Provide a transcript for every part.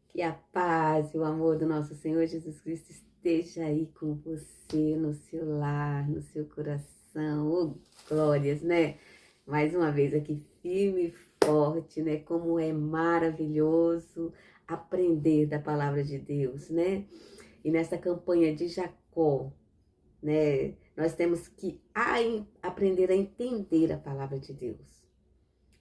Que a paz e o amor do nosso Senhor Jesus Cristo esteja aí com você, no seu lar, no seu coração. Oh, glórias, né? Mais uma vez aqui, firme e forte, né? Como é maravilhoso aprender da palavra de Deus, né? E nessa campanha de Jacó, né? Nós temos que aprender a entender a palavra de Deus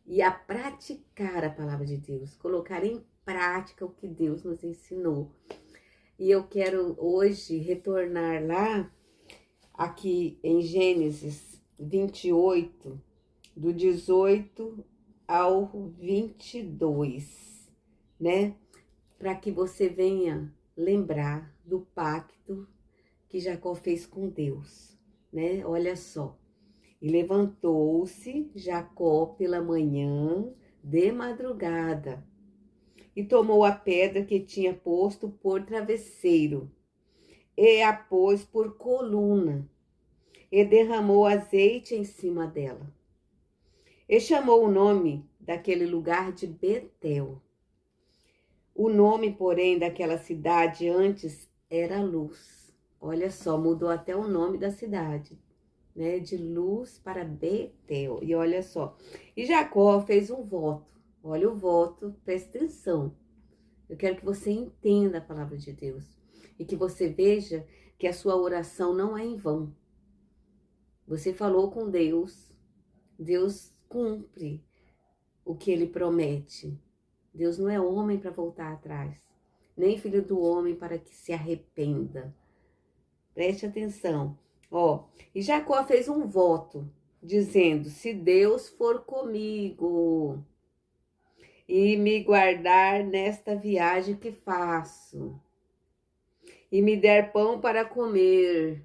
e a praticar a palavra de Deus, colocar em prática o que Deus nos ensinou. E eu quero hoje retornar lá, aqui em Gênesis 28, do 18 ao 22, né? Para que você venha lembrar do pacto que Jacó fez com Deus, né? Olha só. E levantou-se Jacó pela manhã, de madrugada, e tomou a pedra que tinha posto por travesseiro, e a pôs por coluna, e derramou azeite em cima dela. E chamou o nome daquele lugar de Betel. O nome, porém, daquela cidade antes era Luz. Olha só, mudou até o nome da cidade, né, de Luz para Betel. E olha só, e Jacó fez um voto. Olha o voto, presta atenção. Eu quero que você entenda a palavra de Deus e que você veja que a sua oração não é em vão. Você falou com Deus, Deus cumpre o que ele promete. Deus não é homem para voltar atrás, nem filho do homem para que se arrependa. Preste atenção. Ó, e Jacó fez um voto, dizendo: se Deus for comigo e me guardar nesta viagem que faço, e me der pão para comer,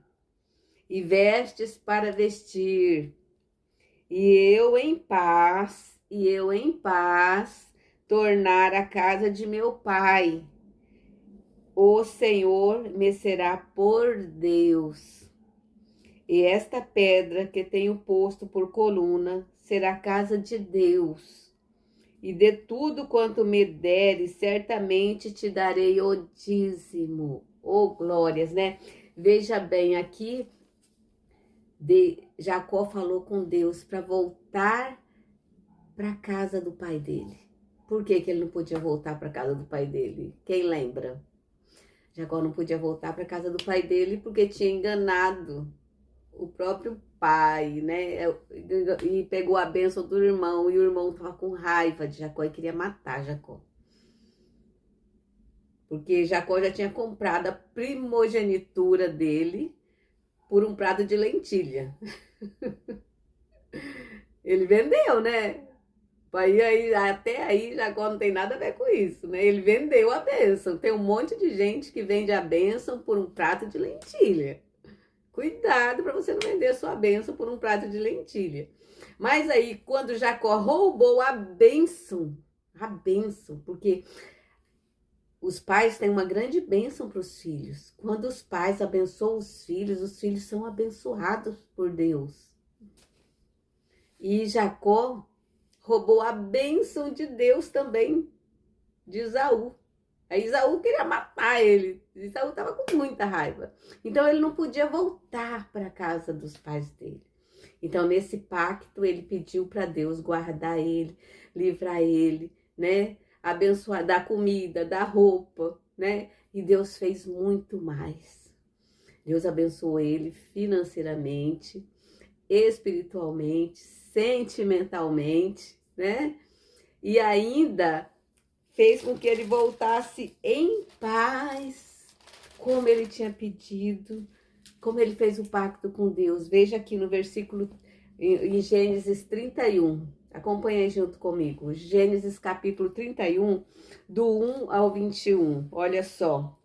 e vestes para vestir, e eu em paz, tornar a casa de meu pai, o Senhor me será por Deus. E esta pedra que tenho posto por coluna será a casa de Deus. E de tudo quanto me deres, certamente te darei o dízimo. Oh, glórias, né? Veja bem, aqui Jacó falou com Deus para voltar para a casa do pai dele. Por que ele não podia voltar para a casa do pai dele? Quem lembra? Jacó não podia voltar para a casa do pai dele porque tinha enganado o próprio pai, né? E pegou a bênção do irmão, e o irmão estava com raiva de Jacó e queria matar Jacó. Porque Jacó já tinha comprado a primogenitura dele por um prato de lentilha. Ele vendeu, né? Até aí Jacó não tem nada a ver com isso, né? Ele vendeu a bênção. Tem um monte de gente que vende a bênção por um prato de lentilha. Cuidado para você não vender a sua bênção por um prato de lentilha. Mas aí, quando Jacó roubou a bênção, porque os pais têm uma grande bênção para os filhos. Quando os pais abençoam os filhos são abençoados por Deus. E Jacó roubou a bênção de Deus também, de Esaú. Aí Esaú queria matar ele. Esaú estava com muita raiva. Então ele não podia voltar para a casa dos pais dele. Então nesse pacto ele pediu para Deus guardar ele, livrar ele, né? Abençoar, dar comida, dar roupa, né? E Deus fez muito mais. Deus abençoou ele financeiramente, espiritualmente, sentimentalmente, né? E ainda fez com que ele voltasse em paz, como ele tinha pedido, como ele fez o pacto com Deus. Veja aqui no versículo, em Gênesis 31, acompanha aí junto comigo, Gênesis capítulo 31, do 1 ao 21, olha só.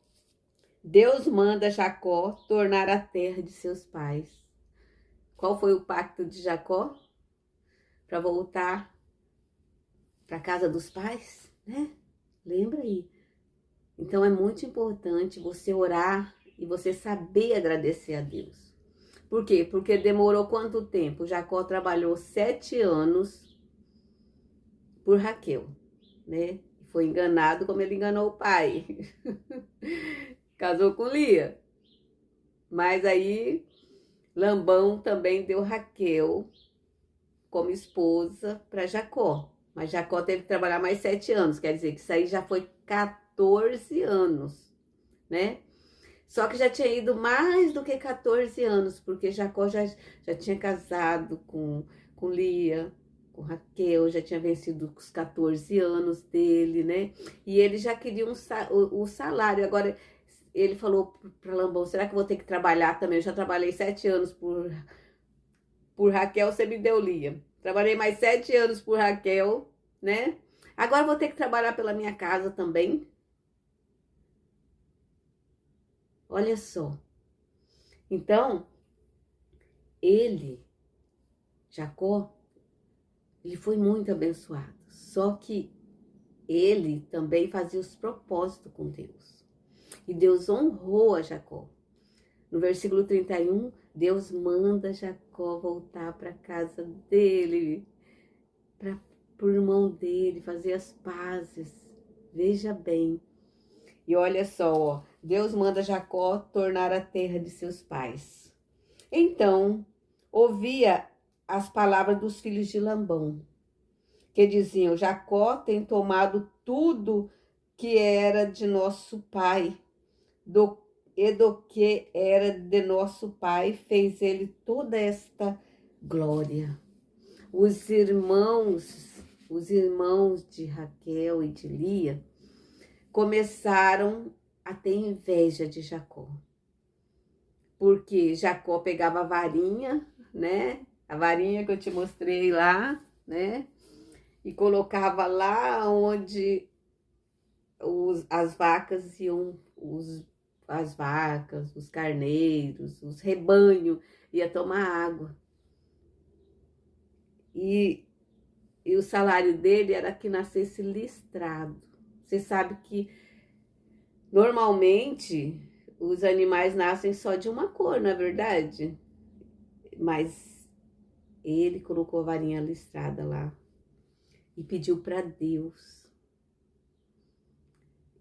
Deus manda Jacó tornar a terra de seus pais. Qual foi o pacto de Jacó? Para voltar para a casa dos pais, né? Lembra aí. Então é muito importante você orar e você saber agradecer a Deus. Por quê? Porque demorou quanto tempo? Jacó trabalhou 7 anos por Raquel, né? Foi enganado como ele enganou o pai. Casou com Lia. Mas aí Labão também deu Raquel como esposa para Jacó. Mas Jacó teve que trabalhar mais 7 anos, quer dizer que isso aí já foi 14 anos, né? Só que já tinha ido mais do que 14 anos, porque Jacó já tinha casado com Lia, com Raquel, já tinha vencido os 14 anos dele, né? E ele já queria o salário. Agora, ele falou para Labão, será que eu vou ter que trabalhar também? Eu já trabalhei 7 anos por Raquel, você me deu Lia. Trabalhei mais 7 anos por Raquel, né? Agora vou ter que trabalhar pela minha casa também. Olha só. Então, Jacó, ele foi muito abençoado. Só que ele também fazia os propósitos com Deus. E Deus honrou a Jacó. No versículo 31, Deus manda Jacó voltar para a casa dele, para o irmão dele, fazer as pazes. Veja bem. E olha só, ó, Deus manda Jacó tornar a terra de seus pais. Então, ouvia as palavras dos filhos de Labão, que diziam, Jacó tem tomado tudo que era de nosso pai, e do que era de nosso pai, fez ele toda esta glória. Os irmãos de Raquel e de Lia começaram a ter inveja de Jacó. Porque Jacó pegava a varinha, né? A varinha que eu te mostrei lá, né? E colocava lá onde as vacas iam, as vacas, os carneiros, os rebanhos, ia tomar água. E o salário dele era que nascesse listrado. Você sabe que normalmente os animais nascem só de uma cor, não é verdade? Mas ele colocou a varinha listrada lá e pediu para Deus.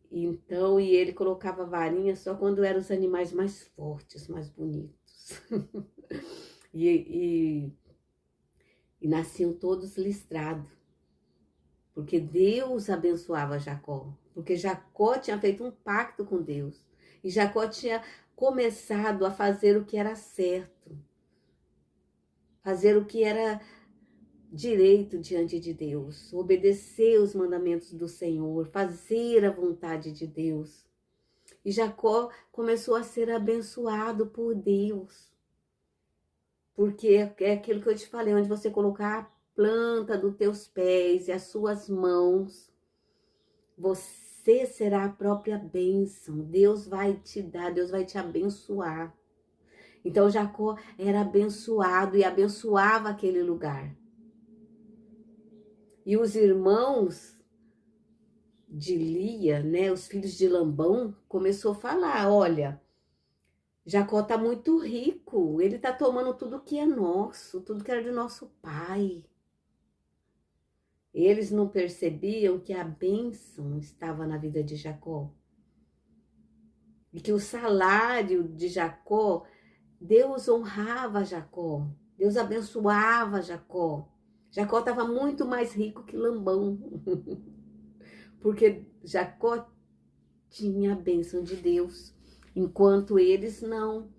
Então, e ele colocava a varinha só quando eram os animais mais fortes, mais bonitos. e nasciam todos listrados. Porque Deus abençoava Jacó. Porque Jacó tinha feito um pacto com Deus. E Jacó tinha começado a fazer o que era certo. Fazer o que era direito diante de Deus. Obedecer os mandamentos do Senhor. Fazer a vontade de Deus. E Jacó começou a ser abençoado por Deus. Porque é aquilo que eu te falei, onde você colocar a planta dos teus pés e as suas mãos, você será a própria bênção. Deus vai te dar, Deus vai te abençoar. Então Jacó era abençoado e abençoava aquele lugar. E os irmãos de Lia, né, os filhos de Labão, começou a falar, olha, Jacó tá muito rico, ele tá tomando tudo que é nosso, tudo que era de nosso pai. Eles não percebiam que a bênção estava na vida de Jacó. E que o salário de Jacó, Deus honrava Jacó. Deus abençoava Jacó. Jacó estava muito mais rico que Labão. Porque Jacó tinha a bênção de Deus. Enquanto eles não.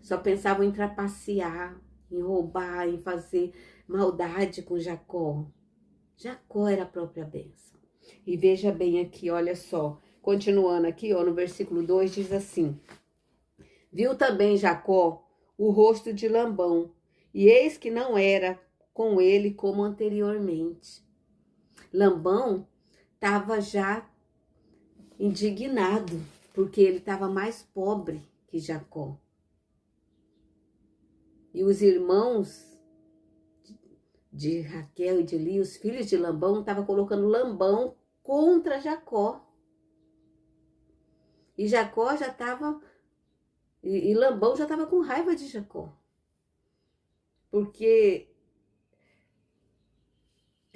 Só pensavam em trapacear, em roubar, em fazer maldade com Jacó. Jacó era a própria bênção. E veja bem aqui, olha só. Continuando aqui, ó, no versículo 2 diz assim. Viu também Jacó o rosto de Labão, e eis que não era com ele como anteriormente. Labão estava já indignado, porque ele estava mais pobre que Jacó. E os irmãos de Raquel e de Lia, os filhos de Labão, estavam colocando Labão contra Jacó. E Jacó já estava, e Labão já estava com raiva de Jacó. Porque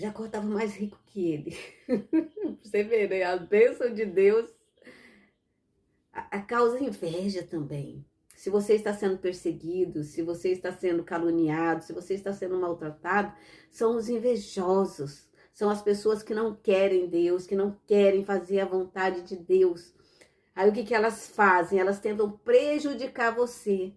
Jacó estava mais rico que ele. Você vê, né? A bênção de Deus a causa inveja também. Se você está sendo perseguido, se você está sendo caluniado, se você está sendo maltratado, são os invejosos. São as pessoas que não querem Deus, que não querem fazer a vontade de Deus. Aí o que elas fazem? Elas tentam prejudicar você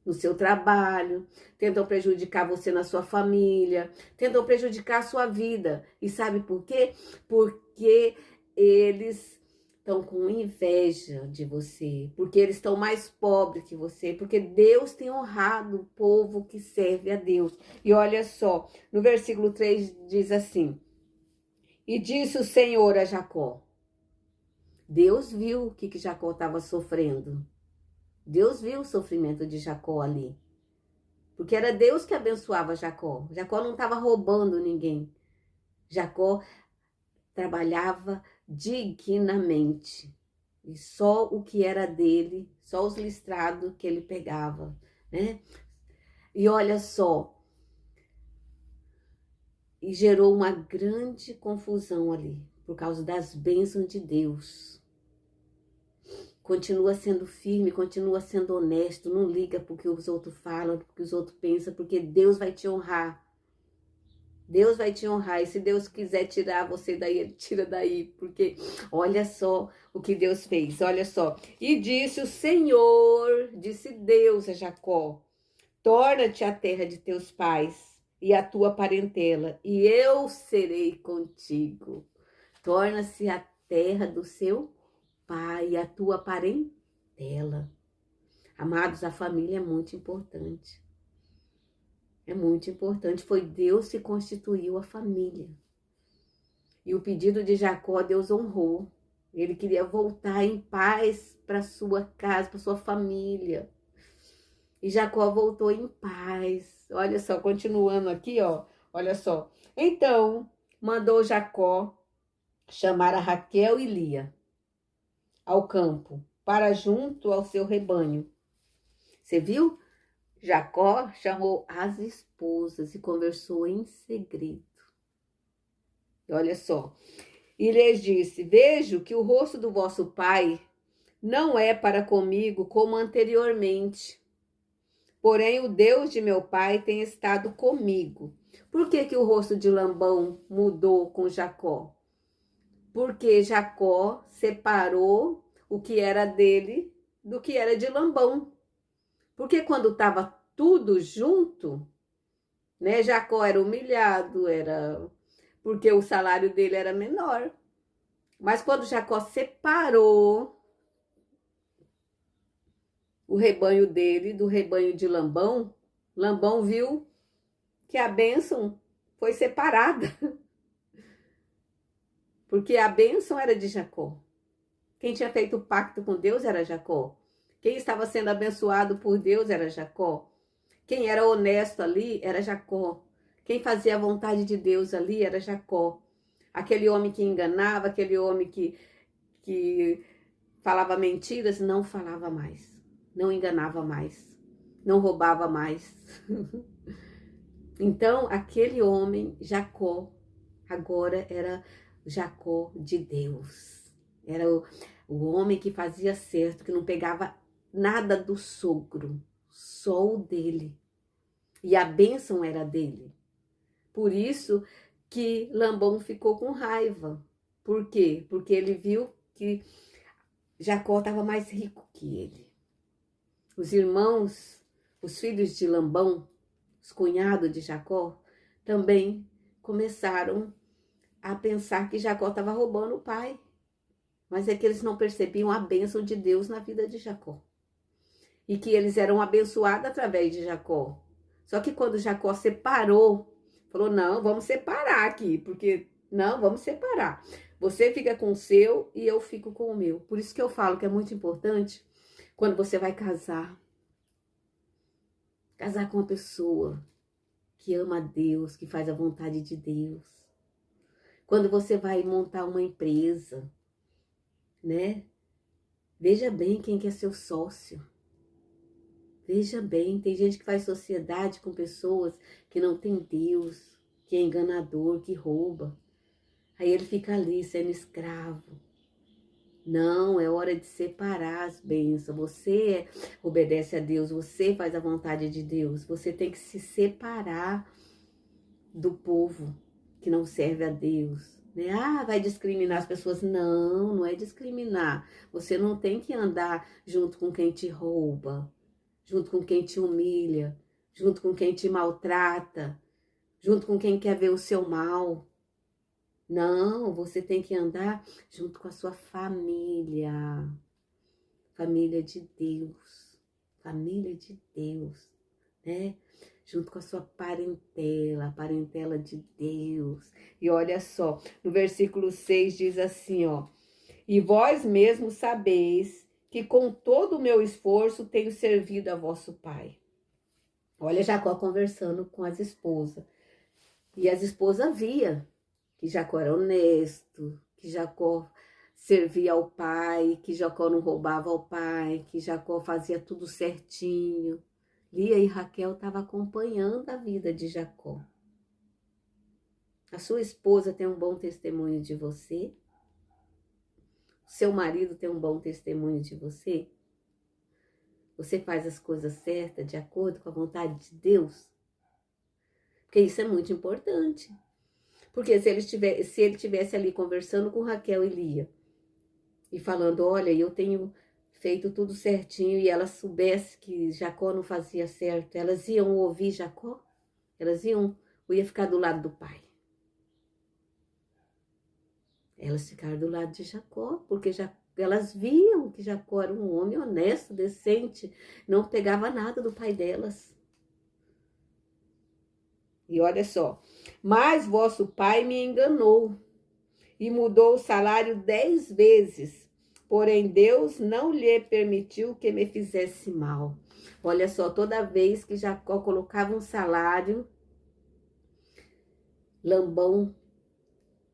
no seu trabalho, tentam prejudicar você na sua família, tentam prejudicar a sua vida. E sabe por quê? Porque eles estão com inveja de você, porque eles estão mais pobres que você, porque Deus tem honrado o povo que serve a Deus. E olha só, no versículo 3 diz assim: E disse o Senhor a Jacó. Deus viu o que Jacó estava sofrendo. Deus viu o sofrimento de Jacó ali. Porque era Deus que abençoava Jacó. Jacó não estava roubando ninguém. Jacó trabalhava dignamente. E só o que era dele, só os listrados que ele pegava, né? E olha só, e gerou uma grande confusão ali, por causa das bênçãos de Deus. Continua sendo firme, continua sendo honesto, não liga porque os outros falam, porque os outros pensam, porque Deus vai te honrar. Deus vai te honrar, e se Deus quiser tirar você daí, Ele tira daí, porque olha só o que Deus fez, olha só. E disse o Senhor, disse Deus a Jacó, torna-te à terra de teus pais e a tua parentela, e eu serei contigo. Torna-se a terra do seu pai e a tua parentela. Amados, a família é muito importante. É muito importante. Foi Deus que constituiu a família. E o pedido de Jacó, Deus honrou. Ele queria voltar em paz para sua casa, para sua família. E Jacó voltou em paz. Olha só, continuando aqui, ó. Olha só. Então, mandou Jacó chamar a Raquel e Lia ao campo, para junto ao seu rebanho. Você viu? Jacó chamou as esposas e conversou em segredo. E olha só. E lhes disse: Vejo que o rosto do vosso pai não é para comigo como anteriormente. Porém, o Deus de meu pai tem estado comigo. Por que o rosto de Labão mudou com Jacó? Porque Jacó separou o que era dele do que era de Labão. Porque quando estava tudo junto, né? Jacó era humilhado, era porque o salário dele era menor. Mas quando Jacó separou o rebanho dele do rebanho de Labão, Labão viu que a bênção foi separada. Porque a bênção era de Jacó. Quem tinha feito o pacto com Deus era Jacó. Quem estava sendo abençoado por Deus era Jacó. Quem era honesto ali era Jacó. Quem fazia a vontade de Deus ali era Jacó. Aquele homem que enganava, aquele homem que falava mentiras, não falava mais. Não enganava mais. Não roubava mais. Então, aquele homem, Jacó, agora era Jacó de Deus. Era o homem que fazia certo, que não pegava nada do sogro, só o dele. E a bênção era dele. Por isso que Labão ficou com raiva. Por quê? Porque ele viu que Jacó estava mais rico que ele. Os irmãos, os filhos de Labão, os cunhados de Jacó, também começaram a pensar que Jacó estava roubando o pai. Mas é que eles não percebiam a bênção de Deus na vida de Jacó. E que eles eram abençoados através de Jacó. Só que quando Jacó separou, falou, não, vamos separar aqui, porque, não, vamos separar. Você fica com o seu e eu fico com o meu. Por isso que eu falo que é muito importante, quando você vai casar com uma pessoa que ama a Deus, que faz a vontade de Deus. Quando você vai montar uma empresa, né? Veja bem quem que é seu sócio. Veja bem, tem gente que faz sociedade com pessoas que não tem Deus, que é enganador, que rouba. Aí ele fica ali sendo escravo. Não, é hora de separar as bênçãos. Você obedece a Deus, você faz a vontade de Deus. Você tem que se separar do povo que não serve a Deus. Né? Ah, vai discriminar as pessoas. Não, não é discriminar. Você não tem que andar junto com quem te rouba, junto com quem te humilha, junto com quem te maltrata, junto com quem quer ver o seu mal. Não, você tem que andar junto com a sua família. Família de Deus. Família de Deus, né? Junto com a sua parentela, a parentela de Deus. E olha só, no versículo 6 diz assim, ó. E vós mesmos sabeis que com todo o meu esforço tenho servido a vosso pai. Olha Jacó conversando com as esposas. E as esposas via que Jacó era honesto, que Jacó servia ao pai, que Jacó não roubava ao pai, que Jacó fazia tudo certinho. Lia e Raquel estavam acompanhando a vida de Jacó. A sua esposa tem um bom testemunho de você? Seu marido tem um bom testemunho de você? Você faz as coisas certas de acordo com a vontade de Deus? Porque isso é muito importante. Porque se ele tivesse ali conversando com Raquel e Lia e falando, olha, eu tenho feito tudo certinho, e elas soubesse que Jacó não fazia certo, elas iam ouvir Jacó? Elas ia ficar do lado do pai. Elas ficaram do lado de Jacó, porque elas viam que Jacó era um homem honesto, decente, não pegava nada do pai delas. E olha só, mas vosso pai me enganou e mudou o salário 10 vezes, porém Deus não lhe permitiu que me fizesse mal. Olha só, toda vez que Jacó colocava um salário, Labão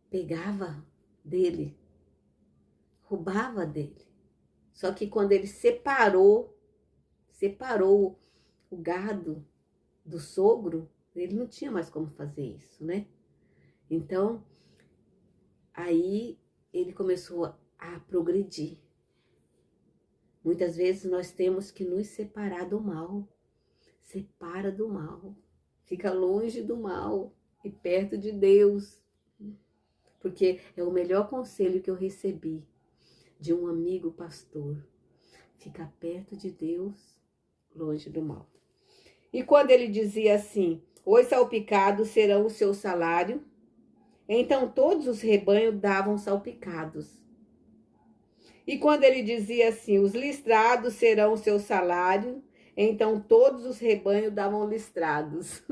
pegava dele, roubava dele. Só que quando ele separou o gado do sogro, ele não tinha mais como fazer isso, né? Então, aí ele começou a progredir. Muitas vezes nós temos que nos separar do mal. Separa do mal. Fica longe do mal e perto de Deus. Porque é o melhor conselho que eu recebi de um amigo pastor. Fica perto de Deus, longe do mal. E quando ele dizia assim, os salpicados serão o seu salário, então todos os rebanhos davam salpicados. E quando ele dizia assim, os listrados serão o seu salário, então todos os rebanhos davam listrados.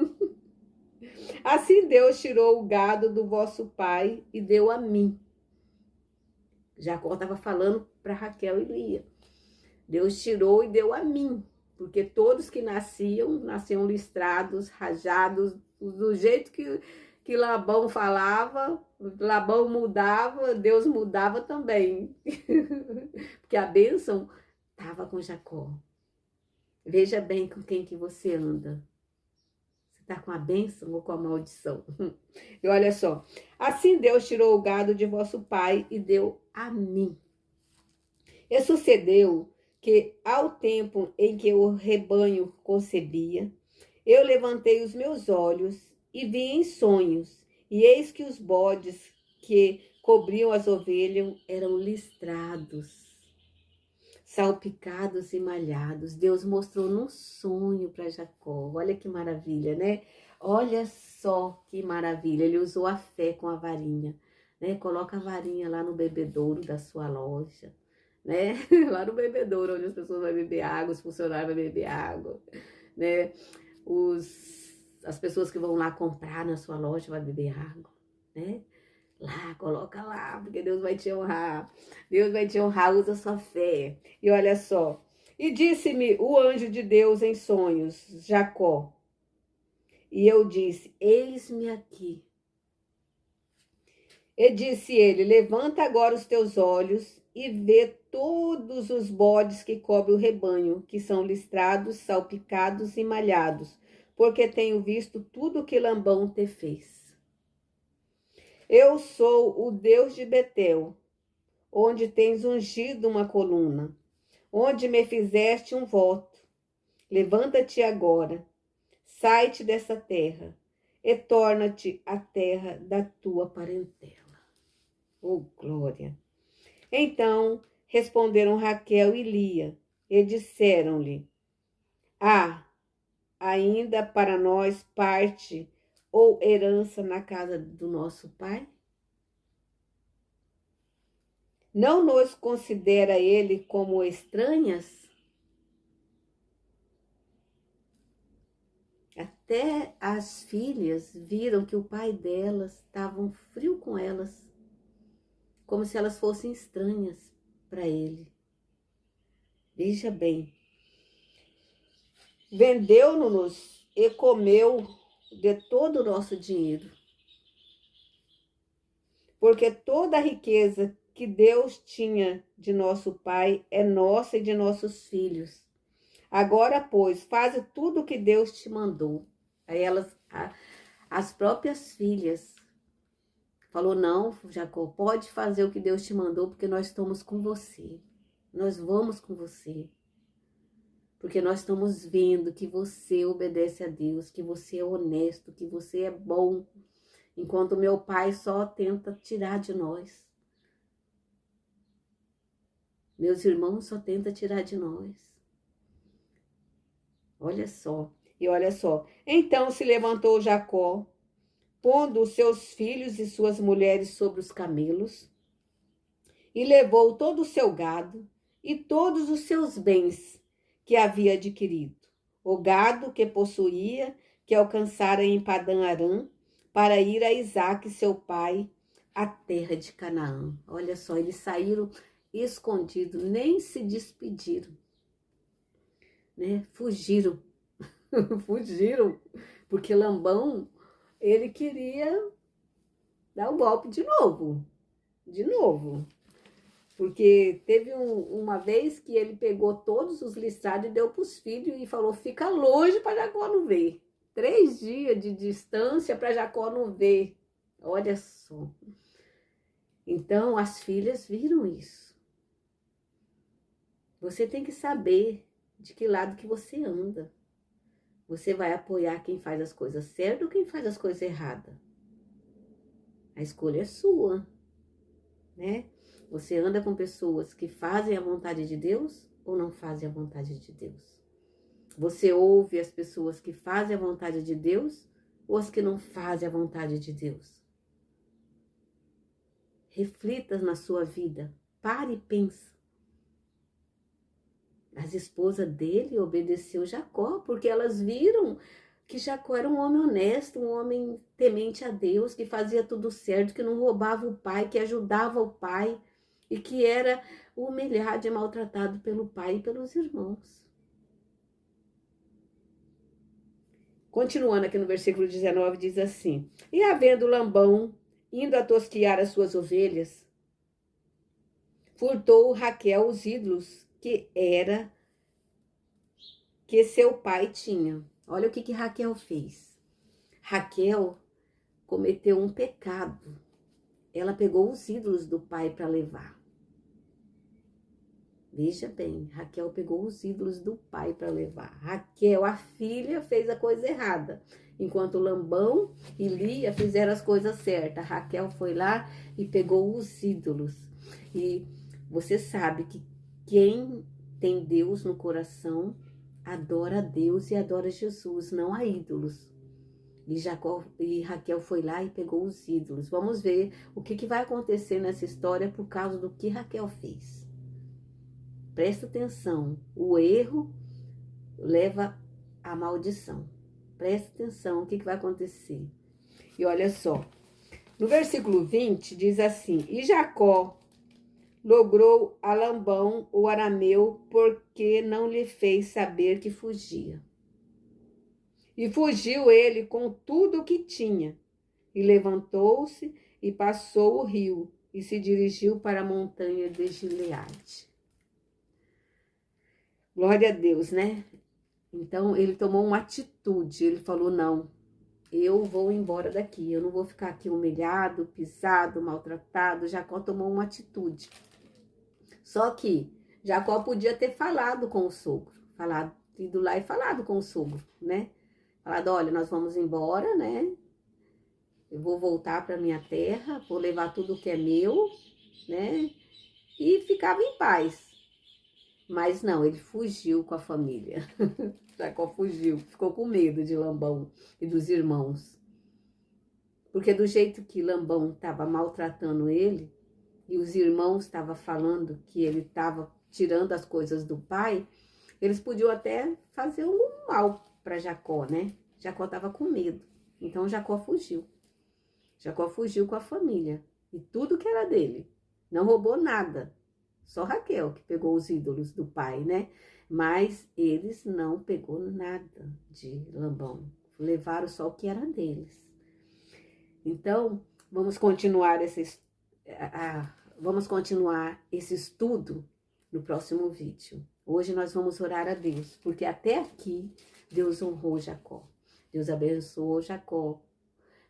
Assim Deus tirou o gado do vosso pai e deu a mim. Jacó estava falando para Raquel e Lia. Deus tirou e deu a mim, porque todos que nasciam listrados, rajados, do jeito que Labão falava, Labão mudava, Deus mudava também. Porque a bênção estava com Jacó. Veja bem com quem que você anda. Você está com a bênção ou com a maldição? E olha só, assim Deus tirou o gado de vosso pai e deu a mim. E sucedeu que ao tempo em que o rebanho concebia, eu levantei os meus olhos e vi em sonhos, e eis que os bodes que cobriam as ovelhas eram listrados, salpicados e malhados. Deus mostrou num sonho para Jacó. Olha que maravilha, né? Olha só que maravilha. Ele usou a fé com a varinha, né? Coloca a varinha lá no bebedouro da sua loja, né? Lá no bebedouro, onde as pessoas vão beber água, os funcionários vão beber água, né? As pessoas que vão lá comprar na sua loja vão beber água, né? Lá, coloca lá, porque Deus vai te honrar. Deus vai te honrar, usa a sua fé. E olha só. E disse-me o anjo de Deus em sonhos, Jacó. E eu disse, eis-me aqui. E disse ele, levanta agora os teus olhos e vê todos os bodes que cobrem o rebanho, que são listrados, salpicados e malhados, porque tenho visto tudo que Labão te fez. Eu sou o Deus de Betel, onde tens ungido uma coluna, onde me fizeste um voto. Levanta-te agora, sai-te dessa terra e torna-te à terra da tua parentela. Oh, glória! Então responderam Raquel e Lia e disseram-lhe: Ah, ainda para nós parte ou herança na casa do nosso pai? Não nos considera ele como estranhas? Até as filhas viram que o pai delas estava um frio com elas, como se elas fossem estranhas para ele. Veja bem, vendeu-nos e comeu de todo o nosso dinheiro, porque toda a riqueza que Deus tinha de nosso pai é nossa e de nossos filhos. Agora, pois, faze tudo o que Deus te mandou. Aí elas, as próprias filhas, falou: não, Jacó, pode fazer o que Deus te mandou, porque nós estamos com você. Nós vamos com você. Porque nós estamos vendo que você obedece a Deus, que você é honesto, que você é bom, enquanto meu pai só tenta tirar de nós. Meus irmãos só tentam tirar de nós. Olha só, e olha só. Então se levantou Jacó, pondo os seus filhos e suas mulheres sobre os camelos, e levou todo o seu gado e todos os seus bens que havia adquirido, o gado que possuía, que alcançara em Padã-Arã, para ir a Isaque, seu pai, à terra de Canaã. Olha só, eles saíram escondidos, nem se despediram, né? Fugiram, fugiram, porque Labão, ele queria dar o golpe de novo, porque teve uma vez que ele pegou todos os listrados e deu para os filhos e falou: fica longe para Jacó não ver. 3 dias de distância para Jacó não ver. Olha só. Então as filhas viram isso. Você tem que saber de que lado que você anda. Você vai apoiar quem faz as coisas certas ou quem faz as coisas erradas? A escolha é sua, né? Você anda com pessoas que fazem a vontade de Deus ou não fazem a vontade de Deus? Você ouve as pessoas que fazem a vontade de Deus ou as que não fazem a vontade de Deus? Reflita na sua vida. Pare e pense. As esposas dele obedeceu Jacó, porque elas viram que Jacó era um homem honesto, um homem temente a Deus, que fazia tudo certo, que não roubava o pai, que ajudava o pai e que era humilhado e maltratado pelo pai e pelos irmãos. Continuando aqui no versículo 19, diz assim: E havendo Labão indo a tosquiar as suas ovelhas, furtou Raquel os ídolos que seu pai tinha. Olha o que Raquel fez. Raquel cometeu um pecado. Ela pegou os ídolos do pai para levar. Veja bem, Raquel pegou os ídolos do pai para levar. Raquel, a filha, fez a coisa errada. Enquanto Labão e Lia fizeram as coisas certas. Raquel foi lá e pegou os ídolos. E você sabe que quem tem Deus no coração adora a Deus e adora Jesus, não a ídolos. E Raquel foi lá e pegou os ídolos. Vamos ver o que vai acontecer nessa história por causa do que Raquel fez. Presta atenção, o erro leva à maldição. Presta atenção, o que vai acontecer. E olha só, no versículo 20 diz assim: E Jacó logrou a Labão, o arameu, porque não lhe fez saber que fugia. E fugiu ele com tudo o que tinha, e levantou-se e passou o rio, e se dirigiu para a montanha de Gileade. Glória a Deus, né? Então ele tomou uma atitude, ele falou: não, eu vou embora daqui, eu não vou ficar aqui humilhado, pisado, maltratado. Jacó tomou uma atitude. Só que Jacó podia ter falado com o sogro, ido lá e falado com o sogro, né? Falado, olha, nós vamos embora, né? Eu vou voltar para minha terra, vou levar tudo que é meu, né? E ficava em paz. Mas não, ele fugiu com a família. Jacó fugiu, ficou com medo de Labão e dos irmãos. Porque do jeito que Labão estava maltratando ele, e os irmãos estavam falando que ele estava tirando as coisas do pai, eles podiam até fazer um mal para Jacó, né? Jacó estava com medo. Então Jacó fugiu. Jacó fugiu com a família e tudo que era dele. Não roubou nada. Só Raquel que pegou os ídolos do pai, né? Mas eles não pegou nada de Labão. Levaram só o que era deles. Então, vamos continuar esse estudo no próximo vídeo. Hoje nós vamos orar a Deus, porque até aqui Deus honrou Jacó. Deus abençoou Jacó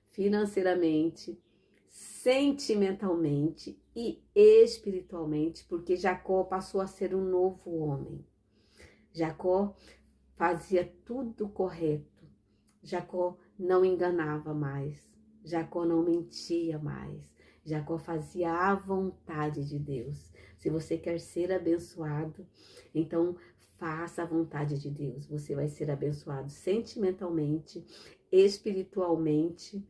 financeiramente, sentimentalmente e espiritualmente, porque Jacó passou a ser um novo homem. Jacó fazia tudo correto. Jacó não enganava mais. Jacó não mentia mais. Jacó fazia a vontade de Deus. Se você quer ser abençoado, então faça a vontade de Deus. Você vai ser abençoado sentimentalmente, espiritualmente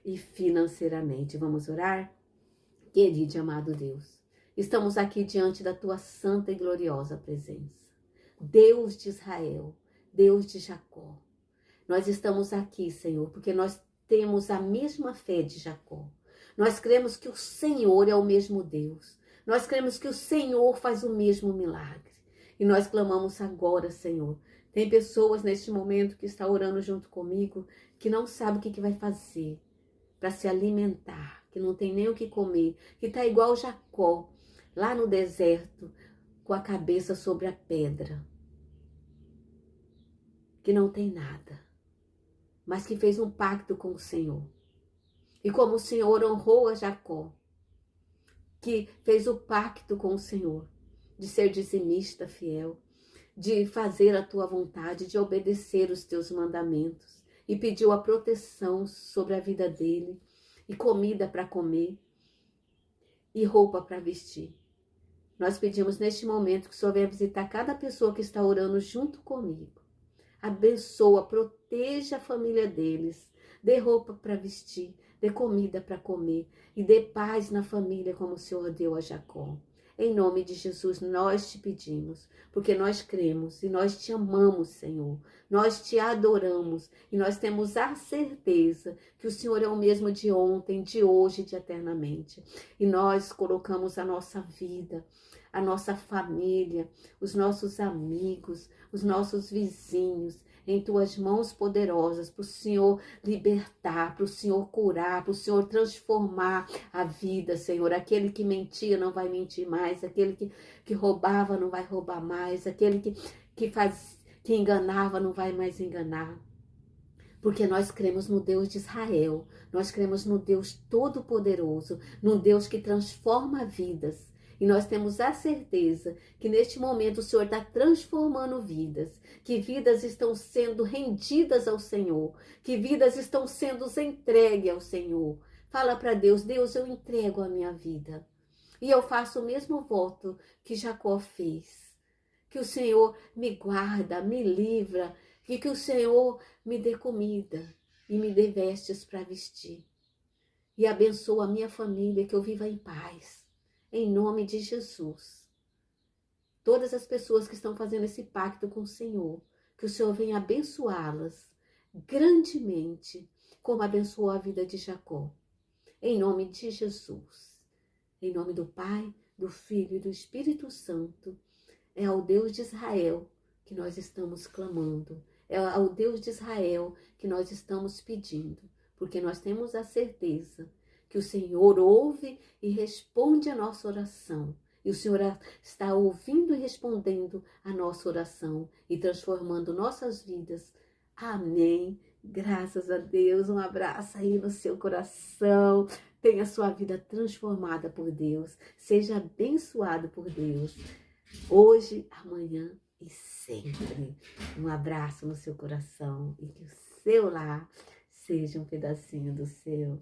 e financeiramente. Vamos orar? Querido e amado Deus, estamos aqui diante da tua santa e gloriosa presença. Deus de Israel, Deus de Jacó. Nós estamos aqui, Senhor, porque nós temos a mesma fé de Jacó. Nós cremos que o Senhor é o mesmo Deus. Nós cremos que o Senhor faz o mesmo milagre. E nós clamamos agora, Senhor. Tem pessoas neste momento que estão orando junto comigo, que não sabem o que vai fazer para se alimentar, que não tem nem o que comer, que está igual Jacó, lá no deserto, com a cabeça sobre a pedra, que não tem nada, mas que fez um pacto com o Senhor. E como o Senhor honrou a Jacó, que fez o pacto com o Senhor, de ser dizimista fiel, de fazer a tua vontade, de obedecer os teus mandamentos, e pediu a proteção sobre a vida dele, e comida para comer, e roupa para vestir. Nós pedimos neste momento que o Senhor venha visitar cada pessoa que está orando junto comigo. Abençoa, proteja a família deles, dê roupa para vestir, dê comida para comer e dê paz na família como o Senhor deu a Jacó. Em nome de Jesus nós te pedimos, porque nós cremos e nós te amamos, Senhor. Nós te adoramos e nós temos a certeza que o Senhor é o mesmo de ontem, de hoje e de eternamente. E nós colocamos a nossa vida, a nossa família, os nossos amigos, os nossos vizinhos em tuas mãos poderosas, para o Senhor libertar, para o Senhor curar, para o Senhor transformar a vida, Senhor. Aquele que mentia não vai mentir mais, aquele que roubava não vai roubar mais, aquele que enganava não vai mais enganar. Porque nós cremos no Deus de Israel, nós cremos no Deus Todo-Poderoso, no Deus que transforma vidas. E nós temos a certeza que neste momento o Senhor está transformando vidas, que vidas estão sendo rendidas ao Senhor, que vidas estão sendo entregues ao Senhor. Fala para Deus, Deus, eu entrego a minha vida. E eu faço o mesmo voto que Jacó fez. Que o Senhor me guarda, me livra, e que o Senhor me dê comida e me dê vestes para vestir. E abençoa a minha família, que eu viva em paz. Em nome de Jesus. Todas as pessoas que estão fazendo esse pacto com o Senhor, que o Senhor venha abençoá-las grandemente, como abençoou a vida de Jacó. Em nome de Jesus. Em nome do Pai, do Filho e do Espírito Santo. É ao Deus de Israel que nós estamos clamando. É ao Deus de Israel que nós estamos pedindo. Porque nós temos a certeza que o Senhor ouve e responde a nossa oração. E o Senhor está ouvindo e respondendo a nossa oração e transformando nossas vidas. Amém Graças a Deus, um abraço aí no seu coração. Tenha sua vida transformada por Deus. Seja abençoado por Deus. Hoje, amanhã e sempre. Um abraço no seu coração e que o seu lar seja um pedacinho do céu.